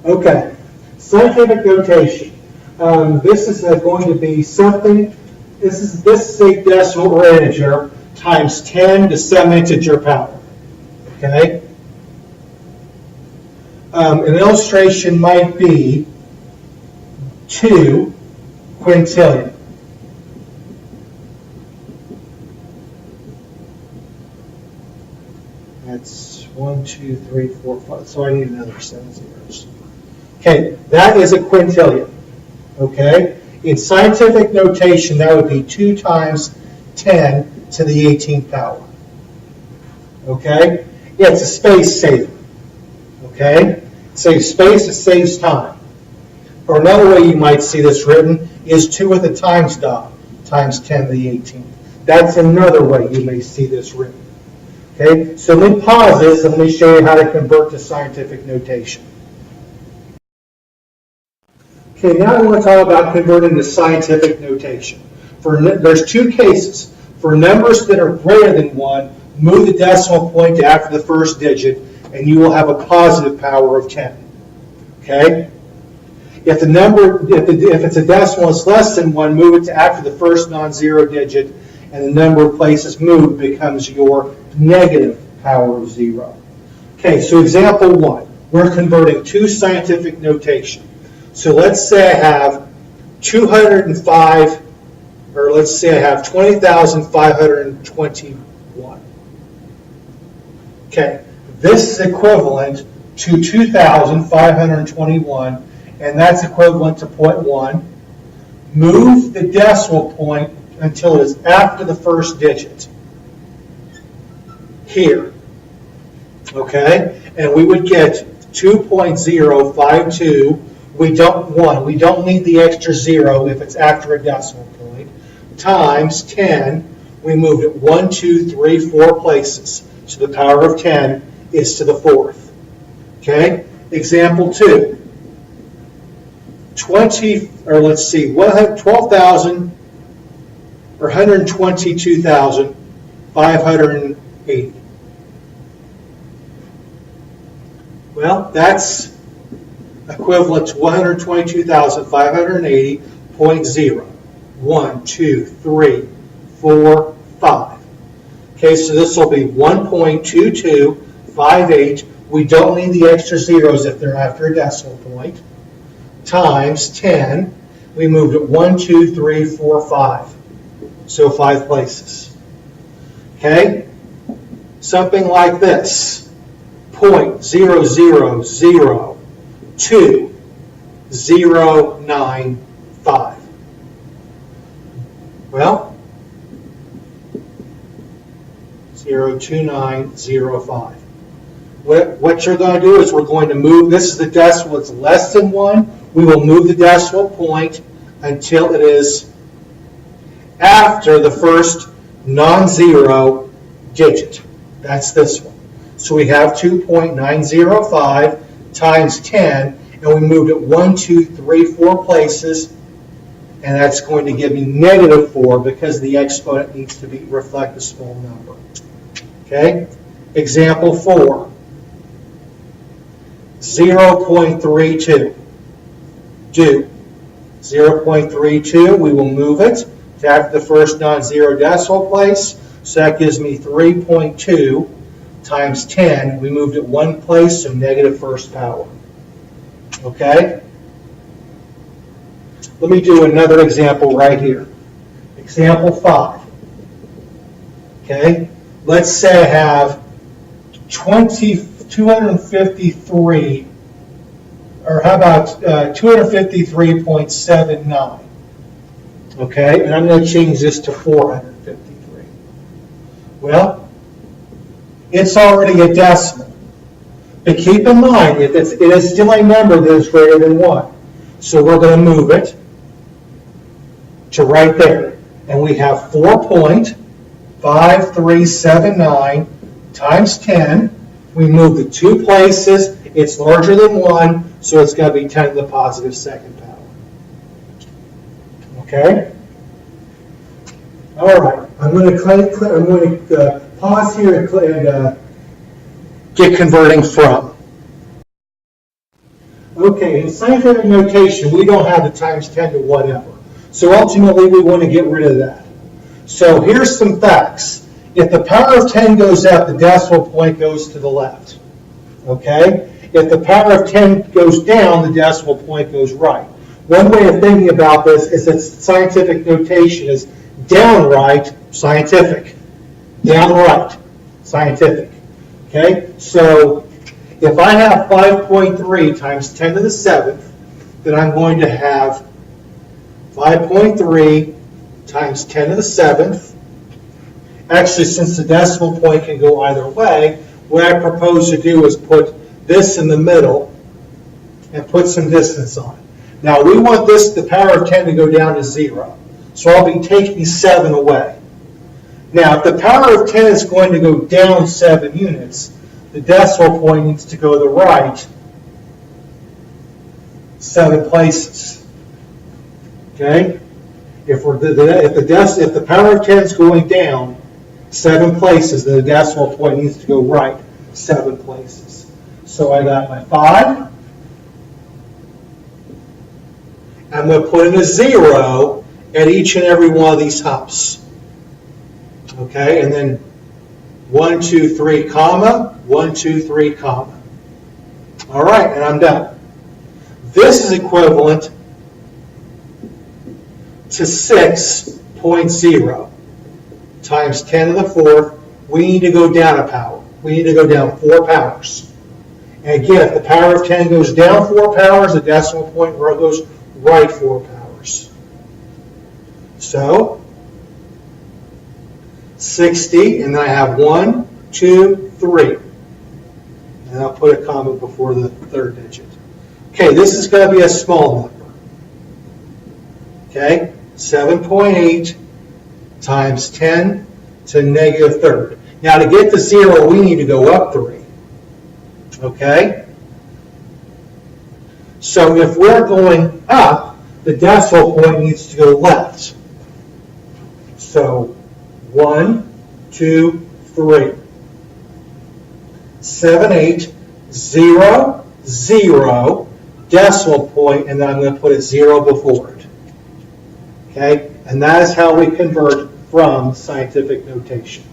Okay, scientific notation. This is going to be something, this is a decimal or integer times 10 to some integer power. Okay? An illustration might be 2 quintillion. That's 1, 2, 3, 4, 5. So I need another 7 zeros. Okay, that is a quintillion. Okay? In scientific notation, that would be 2 times 10 to the 18th power. Okay? Yeah, it's a space saver. Okay? It saves space, it saves time. Or another way you might see this written is 2 with a times dot times 10 to the 18th. That's another way you may see this written. Okay? So let me pause this and let me show you how to convert to scientific notation. Okay, now I want to talk about converting to scientific notation. There's 2 cases. For numbers that are greater than 1, move the decimal point to after the first digit, and you will have a positive power of 10. Okay? If it's a decimal that's less than 1, move it to after the first non-zero digit, and the number of places moved becomes your negative power of 0. Okay, so example 1. We're converting to scientific notation. So let's say I have 205, or let's say I have 20,521. Okay, this is equivalent to 2,521, and that's equivalent to 0.1. Move the decimal point until it is after the first digit. Here. Okay, and we would get 2.052. We don't need the extra 0 if it's after a decimal point, times 10. We moved it 1, 2, 3, 4 places. So the power of 10 is to the 4th. Okay? Example 2. 12,000 or 122,580. Well, that's equivalent to 122,580.0. 1, 2, 3, 4, 5. Okay, so this will be 1.2258. We don't need the extra zeros if they're after a decimal point. Times 10. We moved it 1, 2, 3, 4, 5. So 5 places. Okay? Something like this. 0.000295. Well, 0.2905. What you're going to do is we're going to move, this is the decimal that's less than 1. We will move the decimal point until it is after the first non-zero digit. That's this one. So we have 2.905 times 10, and we moved it 1, 2, 3, 4 places, and that's going to give me negative 4 because the exponent needs to reflect a small number. Okay? Example 4. 0.32. 0.32, we will move it to after the first non-zero decimal place. So that gives me 3.2 times 10. We moved it 1 place, so negative first power. Okay? Let me do another example right here. Example 5. Okay? Let's say I have 253, or how about 253.79? Okay? And I'm going to change this to 453. Well, it's already a decimal. But keep in mind, it is still a number that is greater than 1. So we're going to move it to right there. And we have 4.5379 times 10. We move the 2 places. It's larger than 1, so it's going to be 10 to the positive second power. Okay? All right. I'm going to pause here and get converting from. Okay, in scientific notation, we don't have the times 10 to whatever. So ultimately, we want to get rid of that. So here's some facts. If the power of 10 goes up, the decimal point goes to the left. Okay? If the power of 10 goes down, the decimal point goes right. One way of thinking about this is that scientific notation is downright scientific. Downright scientific. Okay? So if I have 5.3 times 10 to the 7th, then I'm going to have 5.3 times 10 to the 7th. Actually, since the decimal point can go either way, what I propose to do is put this in the middle and put some distance on it. Now, we want the power of 10 to go down to 0. So I'll be taking 7 away. Now, if the power of 10 is going to go down 7 units, the decimal point needs to go to the right 7 places. Okay? If the power of 10 is going down 7 places, then the decimal point needs to go right 7 places. So I got my 5. I'm going to put in a 0 at each and every one of these humps. Okay, and then 1, 2, 3, comma, 1, 2, 3, comma. All right, and I'm done. This is equivalent to 6.0 times 10 to the 4th. We need to go down a power. We need to go down 4 powers. And again, if the power of 10 goes down 4 powers, the decimal point goes right 4 powers. So 60, and then I have 1, 2, 3. And I'll put a comma before the 3rd digit. Okay, this is going to be a small number. Okay, 7.8 times 10 to negative 3rd. Now to get to 0, we need to go up 3. Okay? So if we're going up, the decimal point needs to go left. So 1, 2, 3. 7, 8, 0, 0, decimal point, and then I'm going to put a 0 before it. Okay? And that is how we convert from scientific notation.